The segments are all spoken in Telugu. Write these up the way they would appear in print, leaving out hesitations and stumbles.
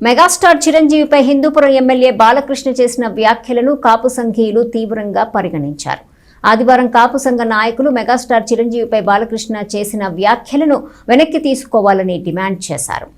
మెగాస్టార్ చిరంజీవిపై హిందూపురం ఎమ్మెల్యే బాలకృష్ణ చేసిన వ్యాఖ్యలను కాపు సంఘీయులు తీవ్రంగా పరిగణించారు. ఆదివారం కాపు సంఘ నాయకులు మెగాస్టార్ చిరంజీవిపై బాలకృష్ణ చేసిన వ్యాఖ్యలను వెనక్కి తీసుకోవాలని డిమాండ్ చేశారు.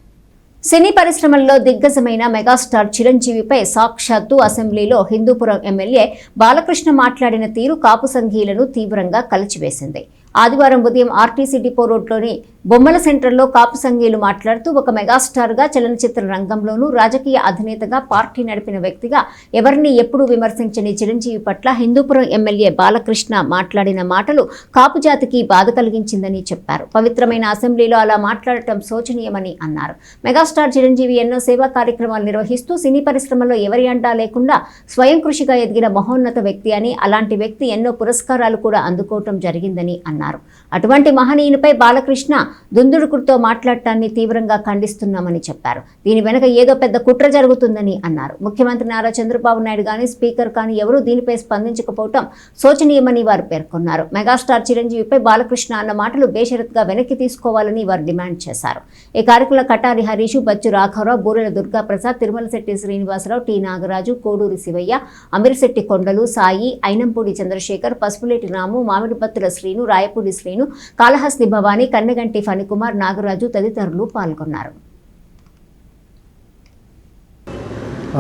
సినీ పరిశ్రమల్లో దిగ్గజమైన మెగాస్టార్ చిరంజీవిపై సాక్షాత్తు అసెంబ్లీలో హిందూపురం ఎమ్మెల్యే బాలకృష్ణ మాట్లాడిన తీరు కాపు సంఘీయులను తీవ్రంగా కలిచివేసింది. ఆదివారం ఉదయం ఆర్టీసీ డిపో రోడ్లోని బొమ్మల సెంటర్లో కాపు సంఘీయులు మాట్లాడుతూ ఒక మెగాస్టార్గా చలనచిత్ర రంగంలోనూ రాజకీయ అధినేతగా పార్టీ నడిపిన వ్యక్తిగా ఎవరిని ఎప్పుడూ విమర్శించని చిరంజీవి పట్ల హిందూపురం ఎమ్మెల్యే బాలకృష్ణ మాట్లాడిన మాటలు కాపు జాతికి బాధ కలిగించిందని చెప్పారు. పవిత్రమైన అసెంబ్లీలో అలా మాట్లాడటం శోచనీయమని అన్నారు. మెగాస్టార్ చిరంజీవి ఎన్నో సేవా కార్యక్రమాలు నిర్వహిస్తూ సినీ పరిశ్రమలో ఎవరి అండా లేకుండా స్వయం కృషిగా ఎదిగిన మహోన్నత వ్యక్తి అని, అలాంటి వ్యక్తి ఎన్నో పురస్కారాలు కూడా అందుకోవటం జరిగిందని అన్నారు. అటువంటి మహనీయునిపై బాలకృష్ణ దుందుడుకుతో మాట్లాడటాన్ని తీవ్రంగా ఖండిస్తున్నామని చెప్పారు. దీని వెనక ఏదో పెద్ద కుట్ర జరుగుతుందని అన్నారు. ముఖ్యమంత్రి నారా చంద్రబాబు నాయుడు కానీ, స్పీకర్ కానీ ఎవరూ దీనిపై స్పందించకపోవటం శోచనీయమని వారు పేర్కొన్నారు. మెగాస్టార్ చిరంజీవిపై బాలకృష్ణ అన్న మాటలు బేషరత్గా వెనక్కి తీసుకోవాలని వారు డిమాండ్ చేశారు. ఈ కార్యక్రమంలో కటారి హరీష్, బచ్చు రాఘవరావు, బూరెల దుర్గాప్రసాద్, తిరుమలశెట్టి శ్రీనివాసరావు, టి నాగరాజు, కోడూరి శివయ్య, అమీర్శెట్టి కొండలు, సాయి, అయినంపూడి చంద్రశేఖర్, పసుపులేటి రాము, మామిడిపత్తుల శ్రీను, రాయపూడి శ్రీను, కాళహస్తి భవానీ, కన్నెగంటి ఫణికుమార్, నాగరాజు తదితరులు పాల్గొన్నారు.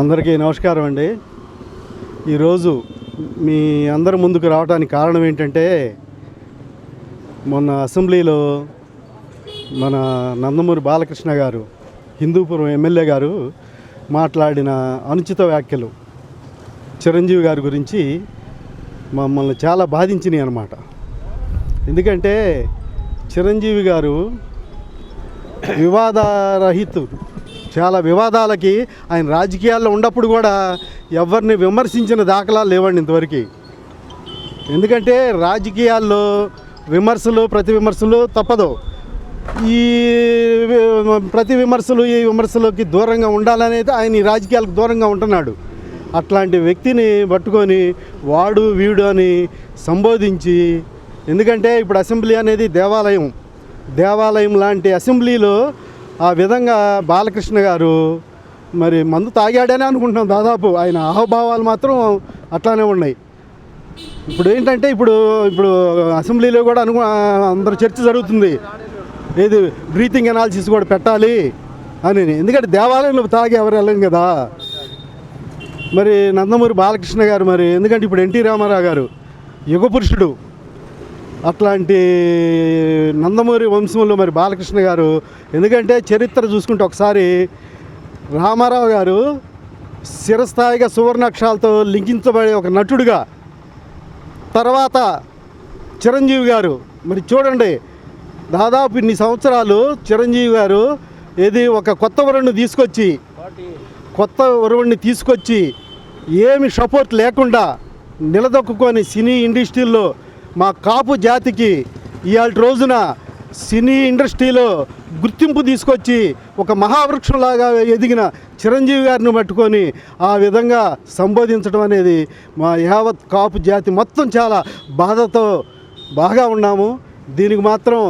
అందరికీ నమస్కారం అండి. ఈరోజు మీ అందరి ముందుకు రావడానికి కారణం ఏంటంటే, మొన్న అసెంబ్లీలో మన నందమూరి బాలకృష్ణ గారు, హిందూపురం ఎమ్మెల్యే గారు మాట్లాడిన అనుచిత వ్యాఖ్యలు చిరంజీవి గారి గురించి మమ్మల్ని చాలా బాధించినాయి అన్నమాట. ఎందుకంటే చిరంజీవి గారు వివాదరహితుడు. చాలా వివాదాలకి ఆయన రాజకీయాల్లో ఉన్నప్పుడు కూడా ఎవరిని విమర్శించిన దాఖలాలు లేవండి ఇంతవరకు. ఎందుకంటే రాజకీయాల్లో విమర్శలు, ప్రతి విమర్శలు తప్పదు. ఈ ప్రతి విమర్శలు, ఈ విమర్శలకి దూరంగా ఉండాలనేది ఆయన ఈ రాజకీయాలకు దూరంగా ఉంటున్నాడు. అట్లాంటి వ్యక్తిని పట్టుకొని వాడు వీడు అని సంబోధించి, ఎందుకంటే ఇప్పుడు అసెంబ్లీ అనేది దేవాలయం లాంటి అసెంబ్లీలో ఆ విధంగా బాలకృష్ణ గారు మరి మందు తాగాడని అనుకుంటున్నాం. దాదాపు ఆయన ఆహభావాలు మాత్రం అట్లానే ఉన్నాయి. ఇప్పుడు ఏంటంటే ఇప్పుడు అసెంబ్లీలో కూడా అందరూ చర్చ జరుగుతుంది, ఏది బ్రీతింగ్ అనాలిసిస్ కూడా పెట్టాలి అని. ఎందుకంటే దేవాలయంలో తాగి ఎవరు వెళ్ళం కదా. మరి నందమూరి బాలకృష్ణ గారు మరి ఎందుకంటే ఇప్పుడు ఎన్టీ రామారావు గారు యుగపురుషుడు, అట్లాంటి నందమూరి వంశంలో మరి బాలకృష్ణ గారు, ఎందుకంటే చరిత్ర చూసుకుంటే ఒకసారి రామారావు గారు చిరస్థాయిగా సువర్ణాక్షరాలతో లిఖించబడే ఒక నటుడుగా, తర్వాత చిరంజీవి గారు మరి చూడండి దాదాపు ఇన్ని సంవత్సరాలు చిరంజీవి గారు ఏది ఒక కొత్త వరువుని తీసుకొచ్చి ఏమి సపోర్ట్ లేకుండా నిలదొక్కుని సినీ ఇండస్ట్రీలో మా కాపు జాతికి ఇవాళ రోజున సినీ ఇండస్ట్రీలో గుర్తింపు తీసుకొచ్చి ఒక మహావృక్షంలాగా ఎదిగిన చిరంజీవి గారిని పట్టుకొని ఆ విధంగా సంబోధించడం అనేది మా యావత్ కాపు జాతి మొత్తం చాలా బాధతో బాగా ఉన్నాము. దీనికి మాత్రం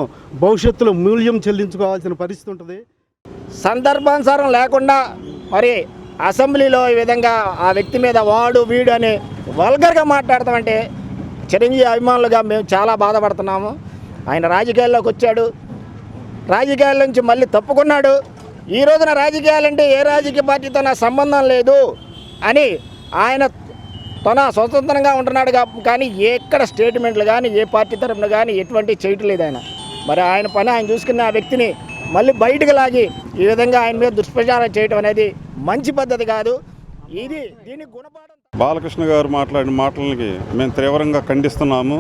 భవిష్యత్తులో మూల్యం చెల్లించుకోవాల్సిన పరిస్థితి ఉంటుంది. సందర్భానుసారం లేకుండా మరి అసెంబ్లీలో ఈ విధంగా ఆ వ్యక్తి మీద వాడు వీడు అని వల్గర్గా మాట్లాడతామంటే చిరంజీవి అభిమానులుగా మేము చాలా బాధపడుతున్నాము. ఆయన రాజకీయాల్లోకి వచ్చాడు, రాజకీయాల నుంచి మళ్ళీ తప్పుకున్నాడు. ఈ రోజున రాజకీయాలంటే ఏ రాజకీయ పార్టీతో నా సంబంధం లేదు అని ఆయన తన స్వతంత్రంగా ఉంటున్నాడు. కానీ ఎక్కడ స్టేట్మెంట్లు కానీ ఏ పార్టీ తరఫున కానీ ఎటువంటి చేయటం లేదు ఆయన. మరి ఆయన పని ఆయన చూసుకున్న ఆ వ్యక్తిని మళ్ళీ బయటకు లాగి ఈ విధంగా ఆయన మీద దుష్ప్రచారం చేయడం అనేది మంచి పద్ధతి కాదు. దీని గుణపాఠం. బాలకృష్ణ గారు మాట్లాడిన మాటలకి మేము తీవ్రంగా ఖండిస్తున్నాము.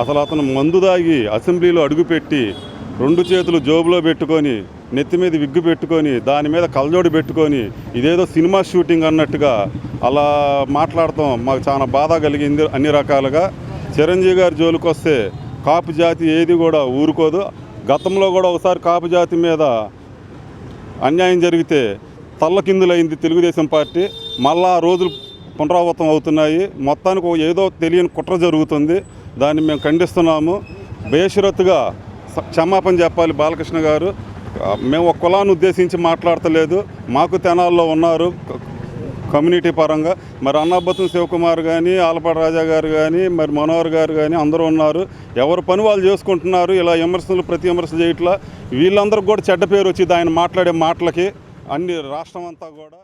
అసలు అతను మందు దాగి అసెంబ్లీలో అడుగుపెట్టి 2 చేతులు జోబులో పెట్టుకొని, నెత్తి మీద విగ్గు పెట్టుకొని, దాని మీద కలజోడు పెట్టుకొని ఇదేదో సినిమా షూటింగ్ అన్నట్టుగా అలా మాట్లాడటం మాకు చాలా బాధ కలిగింది. అన్ని రకాలుగా చిరంజీవి గారి జోలికి వస్తే కాపు జాతి ఏది కూడా ఊరుకోదు. గతంలో కూడా ఒకసారి కాపు జాతి మీద అన్యాయం జరిగితే తల్లకిందులైంది తెలుగుదేశం పార్టీ. మళ్ళా రోజులు పునరావృతం అవుతున్నాయి. మొత్తానికి ఏదో తెలియని కుట్ర జరుగుతుంది. దాన్ని మేము ఖండిస్తున్నాము. బేషరతుగా క్షమాపణ చెప్పాలి బాలకృష్ణ గారు. మేము ఒక కులాన్ని ఉద్దేశించి మాట్లాడతలేదు. మాకు తెనాల్లో ఉన్నారు కమ్యూనిటీ పరంగా. మరి అన్నాబత్తున శివకుమార్ కానీ, ఆలపాటి రాజా గారు కానీ, మరి మనోహర్ గారు కానీ అందరూ ఉన్నారు. ఎవరు పని వాళ్ళు చేసుకుంటున్నారు. ఇలా విమర్శలు ప్రతి విమర్శ చేయట్లా. వీళ్ళందరికీ కూడా చెడ్డ పేరు వచ్చింది ఆయన మాట్లాడే మాటలకి. అన్ని రాష్ట్రం అంతా కూడా